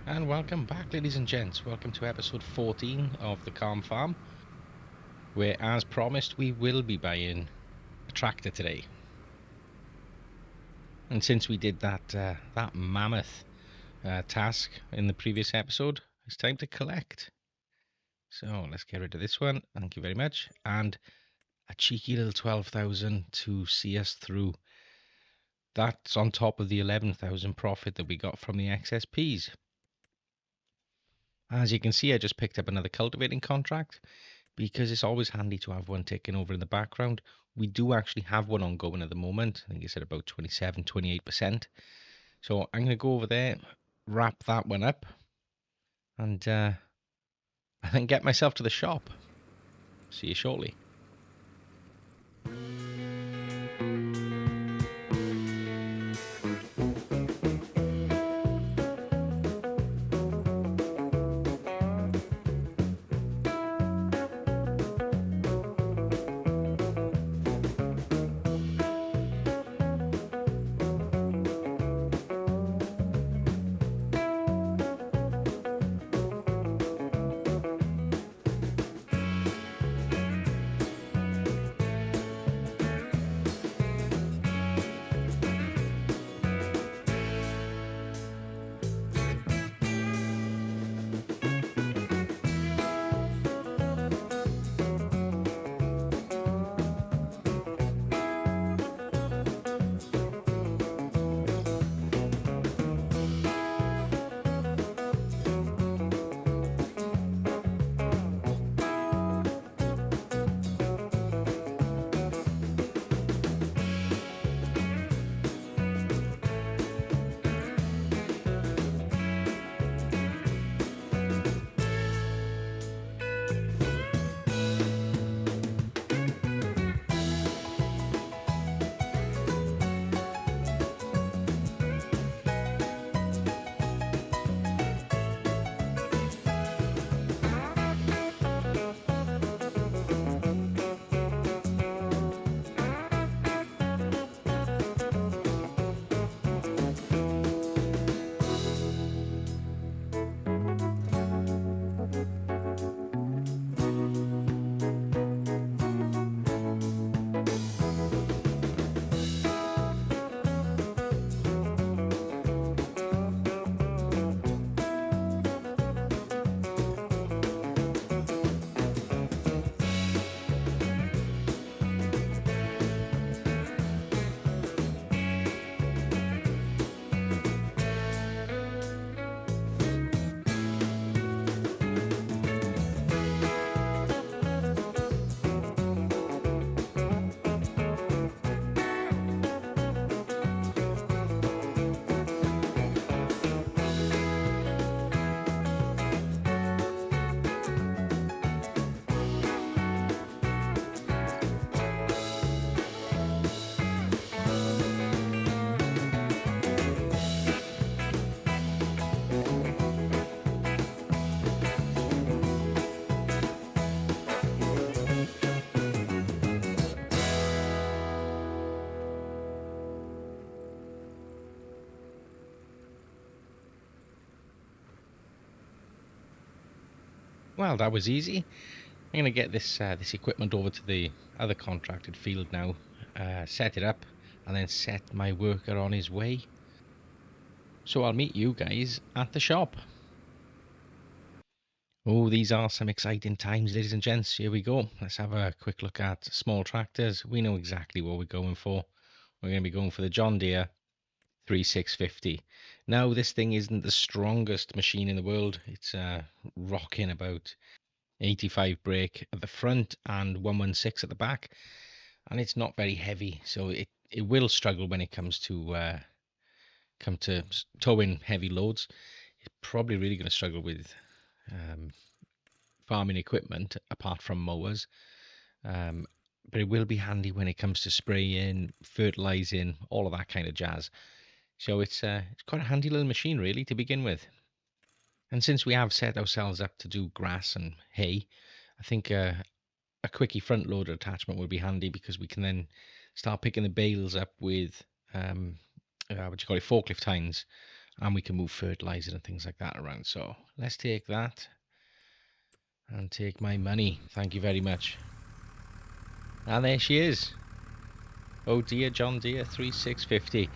And welcome back, ladies and gents. Welcome to episode 14 of The Calm Farm, where, as promised, we will be buying a tractor today. And since we did that mammoth task in the previous episode, it's time to collect. So let's get rid of this one. Thank you very much. And a cheeky little 12,000 to see us through. That's on top of the 11,000 profit that we got from the XSPs. As you can see, I just picked up another cultivating contract because it's always handy to have one ticking over in the background. We do actually have one ongoing at the moment. I think it's at about 27, 28%. So I'm going to go over there, wrap that one up, and then get myself to the shop. See you shortly. Well, that was easy. I'm going to get this equipment over to the other contracted field now, set it up, and then set my worker on his way. So I'll meet you guys at the shop. Oh, these are some exciting times, ladies and gents. Here we go. Let's have a quick look at small tractors. We know exactly what we're going for. We're going to be going for the John Deere 3650. Now, this thing isn't the strongest machine in the world. It's rocking about 85 brake at the front and 116 at the back, and it's not very heavy, so it will struggle when it comes to towing heavy loads. It's probably really going to struggle with farming equipment apart from mowers, but it will be handy when it comes to spraying, fertilizing, all of that kind of jazz. So it's quite a handy little machine really to begin with. And since we have set ourselves up to do grass and hay, I think a quickie front loader attachment would be handy, because we can then start picking the bales up with what do you call it, forklift tines, and we can move fertilizer and things like that around. So let's take that and take my money. Thank you very much. And there she is. Oh dear, John Deere 3650.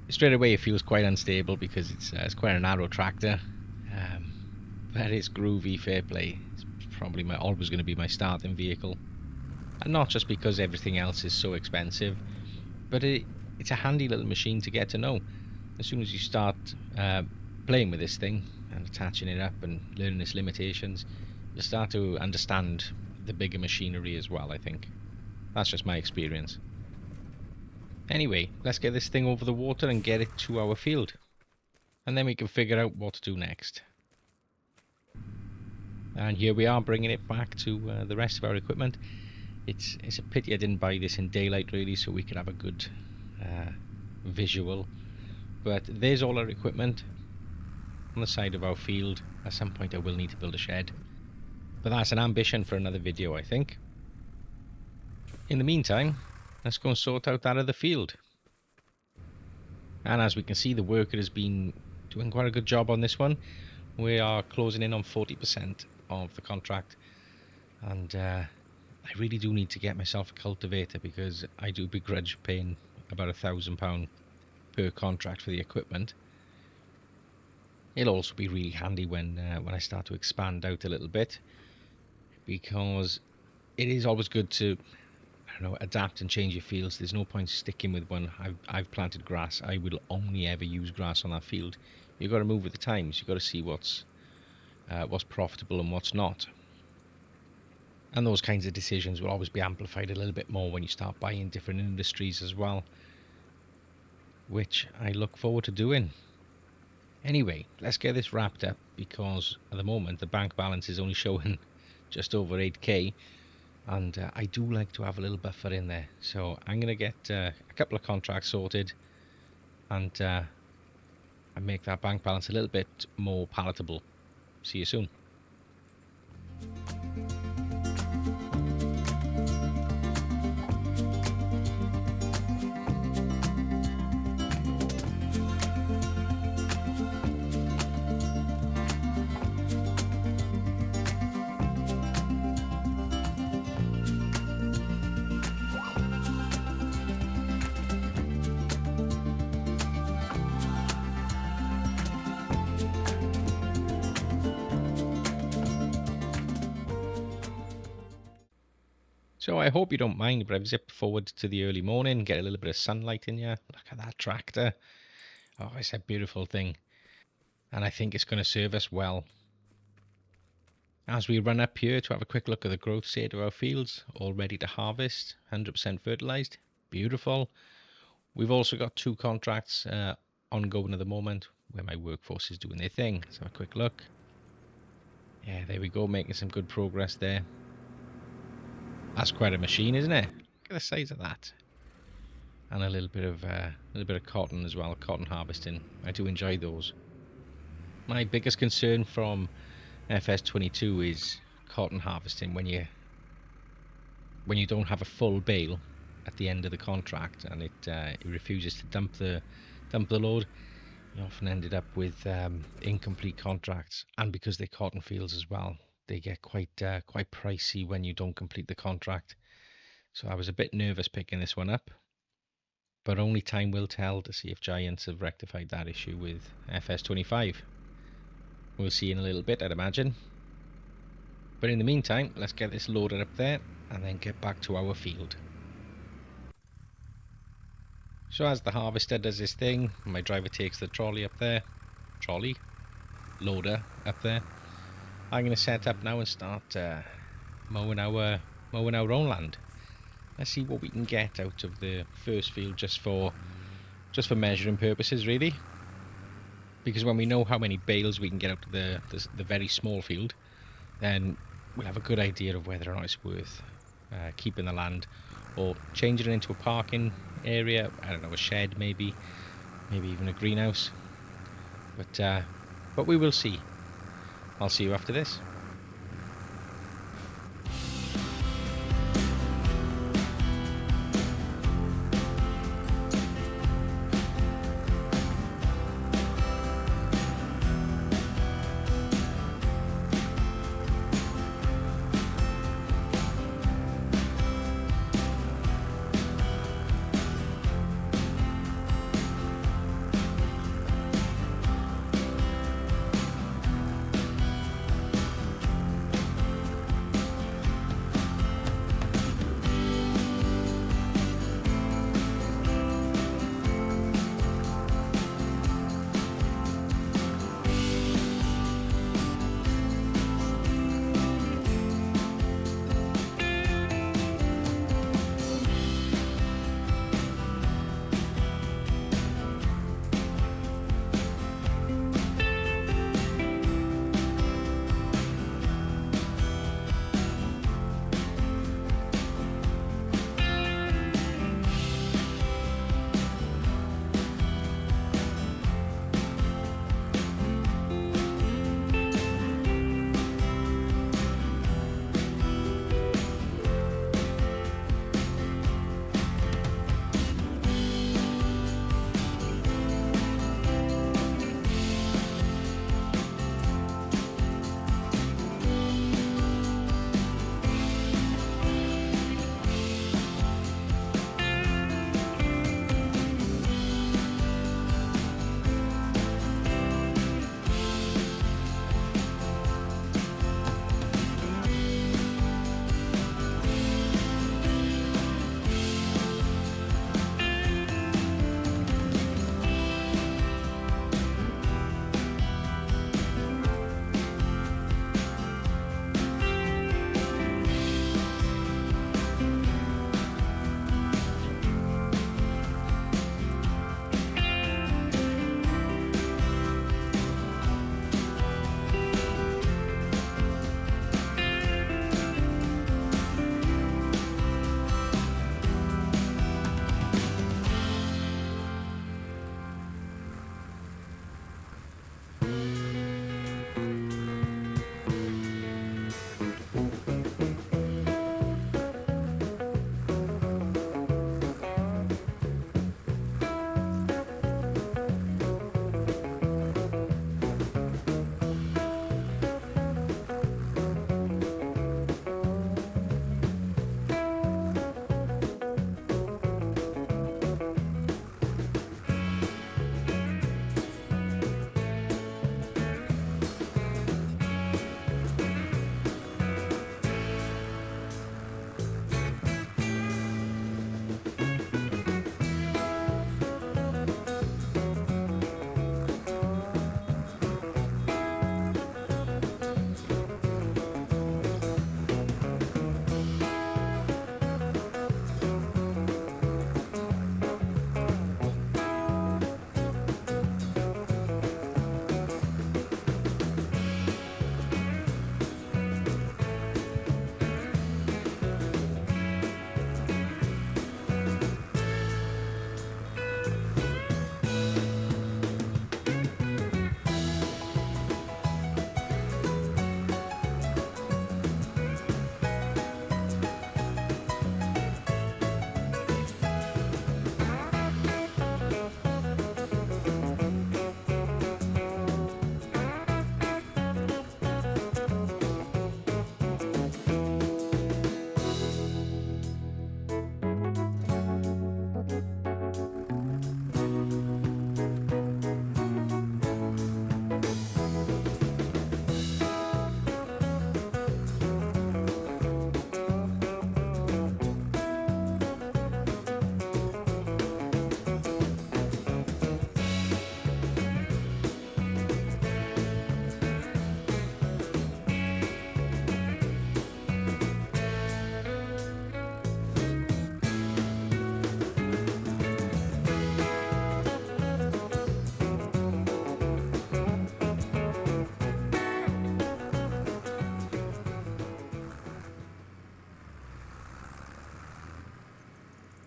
Straight away it feels quite unstable because it's quite a narrow tractor. But it's groovy, fair play. It's probably always going to be my starting vehicle. And not just because everything else is so expensive, but it's a handy little machine to get to know. As soon as you start playing with this thing and attaching it up and learning its limitations, you'll start to understand the bigger machinery as well, I think. That's just my experience. Anyway, let's get this thing over the water and get it to our field. And then we can figure out what to do next. And here we are, bringing it back to the rest of our equipment. It's a pity I didn't buy this in daylight, really, so we could have a good visual. But there's all our equipment on the side of our field. At some point I will need to build a shed, but that's an ambition for another video, I think. In the meantime, let's go and sort out that other field. And as we can see, the worker has been doing quite a good job on this one. We are closing in on 40% of the contract, and I really do need to get myself a cultivator, because I do begrudge paying about £1,000 per contract for the equipment. It'll also be really handy when I start to expand out a little bit, because it is always good to, I don't know, adapt and change your fields. There's no point sticking with one. I've planted grass. I will only ever use grass on that field. You've got to move with the times. You've got to see what's profitable and what's not. And those kinds of decisions will always be amplified a little bit more when you start buying different industries as well, which I look forward to doing. Anyway, let's get this wrapped up, because at the moment the bank balance is only showing just over 8k, and I do like to have a little buffer in there. So I'm going to get a couple of contracts sorted and make that bank balance a little bit more palatable. See you soon. So I hope you don't mind, but I've zipped forward to the early morning, get a little bit of sunlight in you. Look at that tractor. Oh, it's a beautiful thing. And I think it's going to serve us well. As we run up here to have a quick look at the growth state of our fields, all ready to harvest, 100% fertilized. Beautiful. We've also got 2 contracts ongoing at the moment, where my workforce is doing their thing. Let's have a quick look. Yeah, there we go, making some good progress there. That's quite a machine, isn't it? Look at the size of that. And a little bit of cotton as well, cotton harvesting. I do enjoy those. My biggest concern from FS22 is cotton harvesting, when you don't have a full bale at the end of the contract, and it refuses to dump the load. You often ended up with incomplete contracts, and because they're cotton fields as well, they get quite pricey when you don't complete the contract. So I was a bit nervous picking this one up, but only time will tell to see if Giants have rectified that issue with FS25. We'll see in a little bit, I'd imagine. But in the meantime, let's get this loaded up there and then get back to our field. So as the harvester does this thing, my driver takes the trolley up there, loader up there. I'm going to set up now and start mowing our own land. Let's see what we can get out of the first field, just for measuring purposes, really. Because when we know how many bales we can get out of the very small field, then we'll have a good idea of whether or not it's worth keeping the land or changing it into a parking area. I don't know, a shed maybe even a greenhouse. But we will see. I'll see you after this.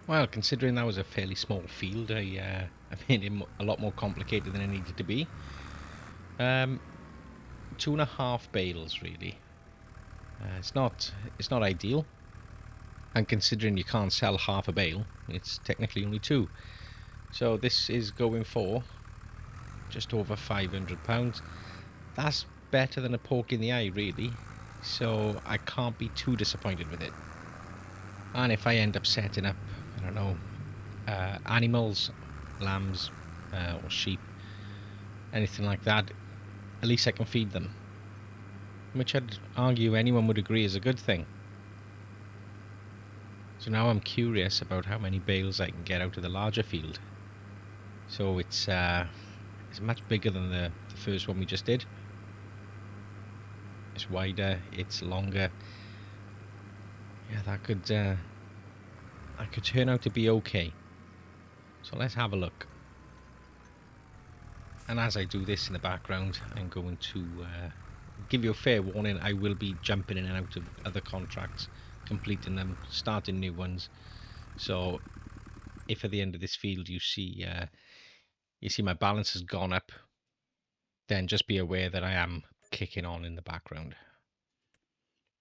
Well, considering that was a fairly small field, I made it a lot more complicated than it needed to be. 2.5 bales really. It's not ideal, and considering you can't sell half a bale, it's technically only two. So this is going for just over £500. That's better than a poke in the eye, really. So I can't be too disappointed with it. And if I end up setting up, I don't know, animals, lambs, or sheep, anything like that, at least I can feed them, which I'd argue anyone would agree is a good thing. So now I'm curious about how many bales I can get out of the larger field. So it's much bigger than the first one we just did. It's wider, it's longer. Yeah, that could turn out to be okay. So let's have a look. And as I do this in the background, I'm going to give you a fair warning. I will be jumping in and out of other contracts, completing them, starting new ones. So if at the end of this field you see my balance has gone up, then just be aware that I am kicking on in the background.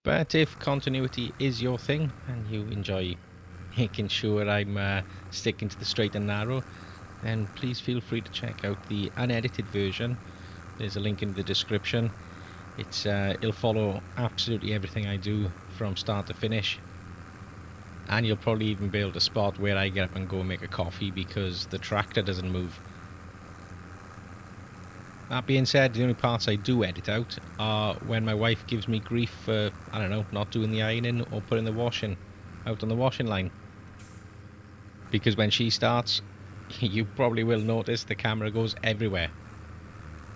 But if continuity is your thing and you enjoy making sure I'm sticking to the straight and narrow, then please feel free to check out the unedited version. There's a link in the description. It'll follow absolutely everything I do from start to finish, and you'll probably even be able to spot where I get up and go and make a coffee because the tractor doesn't move. That being said, the only parts I do edit out are when my wife gives me grief for, I don't know, not doing the ironing or putting the washing out on the washing line. Because when she starts, you probably will notice the camera goes everywhere.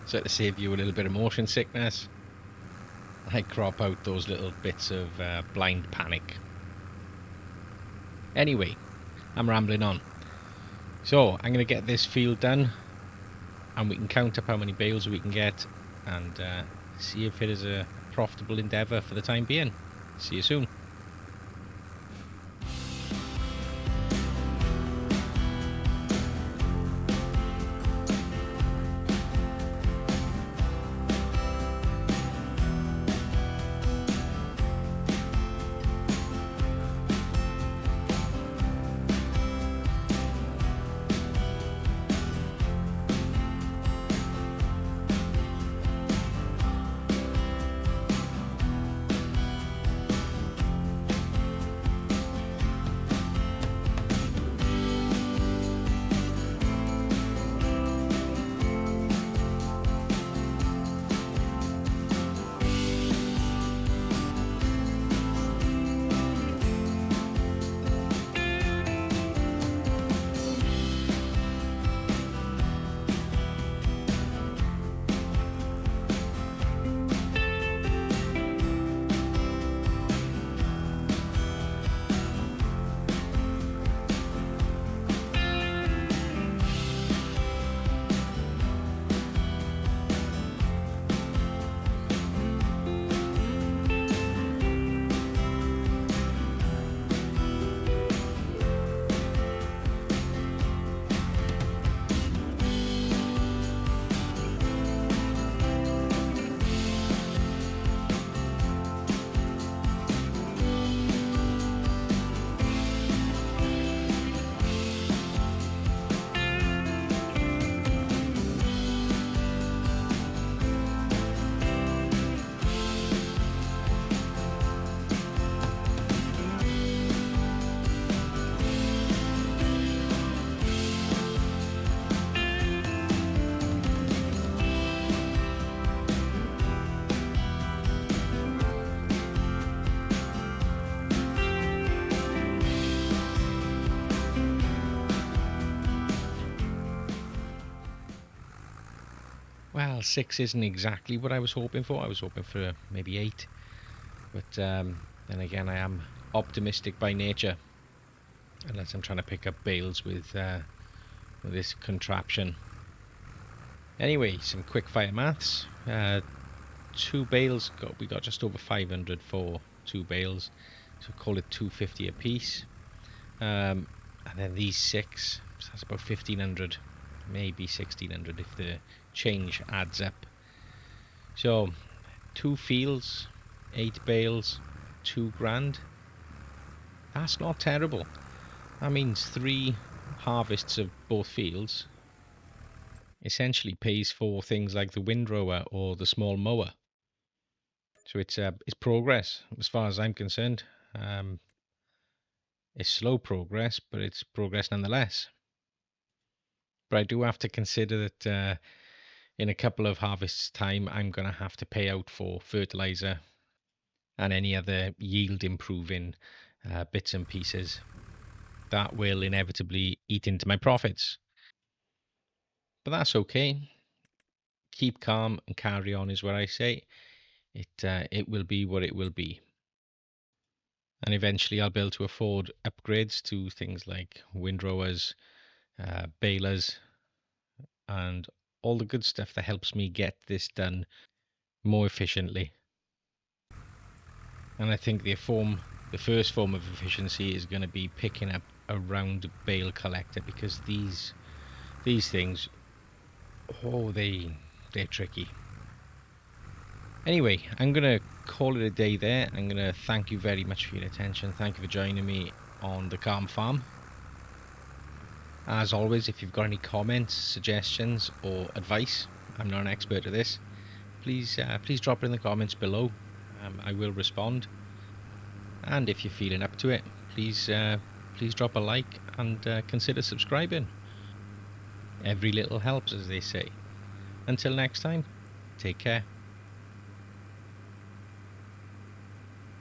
So to save you a little bit of motion sickness, I crop out those little bits of blind panic. Anyway, I'm rambling on. So I'm going to get this field done, and we can count up how many bales we can get and see if it is a profitable endeavour for the time being. See you soon. Well, 6 isn't exactly what I was hoping for. I was hoping for maybe 8. But then again, I am optimistic by nature. Unless I'm trying to pick up bales with this contraption. Anyway, some quick fire maths. 2 bales, we got just over 500 for 2 bales. So call it 250 a piece. and then these 6, so that's about 1,500, maybe 1,600 if the change adds up. So 2 fields, 8 bales, 2 grand. That's not terrible. That means 3 harvests of both fields essentially pays for things like the windrower or the small mower. So it's progress as far as I'm concerned. It's slow progress, but it's progress nonetheless. But I do have to consider that in a couple of harvests' time, I'm going to have to pay out for fertilizer and any other yield improving bits and pieces that will inevitably eat into my profits. But that's okay. Keep calm and carry on is what I say. It will be what it will be. And eventually I'll be able to afford upgrades to things like windrowers, balers, and all the good stuff that helps me get this done more efficiently. And I think the first form of efficiency is going to be picking up a round bale collector, because these things, oh, they're tricky. Anyway, I'm going to call it a day there. I'm going to thank you very much for your attention. Thank you for joining me on the Calm Farm. As always, if you've got any comments, suggestions, or advice, I'm not an expert at this, please drop it in the comments below. I will respond. And if you're feeling up to it, please drop a like and consider subscribing. Every little helps, as they say. Until next time, take care.